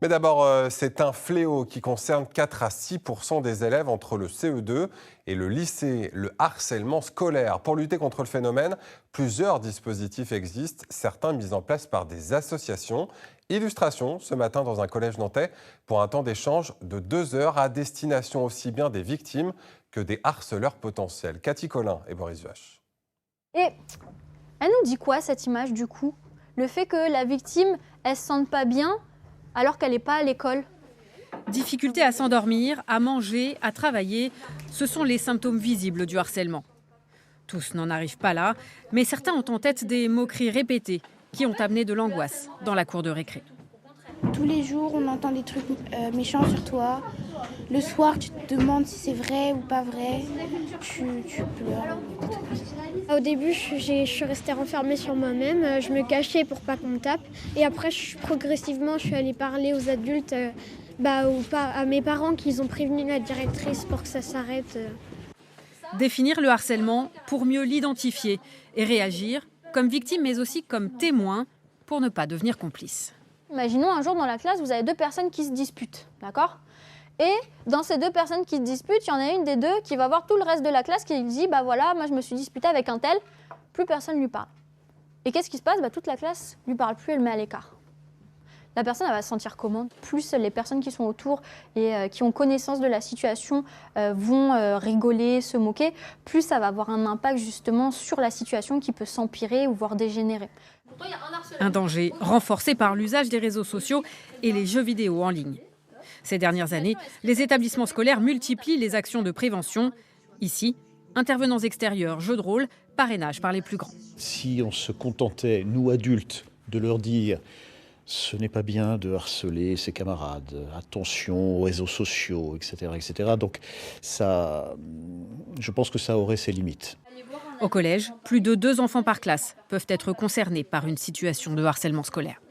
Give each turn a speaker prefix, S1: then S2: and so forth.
S1: Mais d'abord, c'est un fléau qui concerne 4 à 6% des élèves entre le CE2 et le lycée, le harcèlement scolaire. Pour lutter contre le phénomène, plusieurs dispositifs existent, certains mis en place par des associations. Illustration ce matin dans un collège nantais pour un temps d'échange de 2 heures à destination aussi bien des victimes que des harceleurs potentiels. Cathy Collin et Boris Vache.
S2: Et elle nous dit quoi cette image du coup? Le fait que la victime, elle se sente pas bien alors qu'elle n'est pas à l'école.
S3: Difficulté à s'endormir, à manger, à travailler, ce sont les symptômes visibles du harcèlement. Tous n'en arrivent pas là, mais certains ont en tête des moqueries répétées qui ont amené de l'angoisse dans la cour de récré.
S4: Tous les jours, on entend des trucs méchants sur toi. Le soir, tu te demandes si c'est vrai ou pas vrai. Tu pleures.
S5: Au début, je suis restée renfermée sur moi-même. Je me cachais pour pas qu'on me tape. Et après, progressivement, je suis allée parler aux adultes, à mes parents qui ont prévenu la directrice pour que ça s'arrête.
S3: Définir le harcèlement pour mieux l'identifier et réagir comme victime mais aussi comme témoin pour ne pas devenir complice.
S2: Imaginons un jour dans la classe, vous avez 2 personnes qui se disputent, d'accord? Et dans ces 2 personnes qui se disputent, il y en a une des 2 qui va voir tout le reste de la classe qui dit « bah voilà, moi je me suis disputée avec un tel », plus personne lui parle. Et qu'est-ce qui se passe? Toute la classe lui parle plus, elle le met à l'écart. La personne elle va se sentir comment? Plus les personnes qui sont autour et qui ont connaissance de la situation vont rigoler, se moquer, plus ça va avoir un impact justement sur la situation qui peut s'empirer ou voire dégénérer.
S3: Un danger renforcé par l'usage des réseaux sociaux et les jeux vidéo en ligne. Ces dernières années, les établissements scolaires multiplient les actions de prévention. Ici, intervenants extérieurs, jeux de rôle, parrainage par les plus grands.
S6: Si on se contentait, nous adultes, de leur dire « ce n'est pas bien de harceler ses camarades, attention aux réseaux sociaux, etc. etc. » Donc ça, je pense que ça aurait ses limites.
S3: Au collège, plus de 2 enfants par classe peuvent être concernés par une situation de harcèlement scolaire.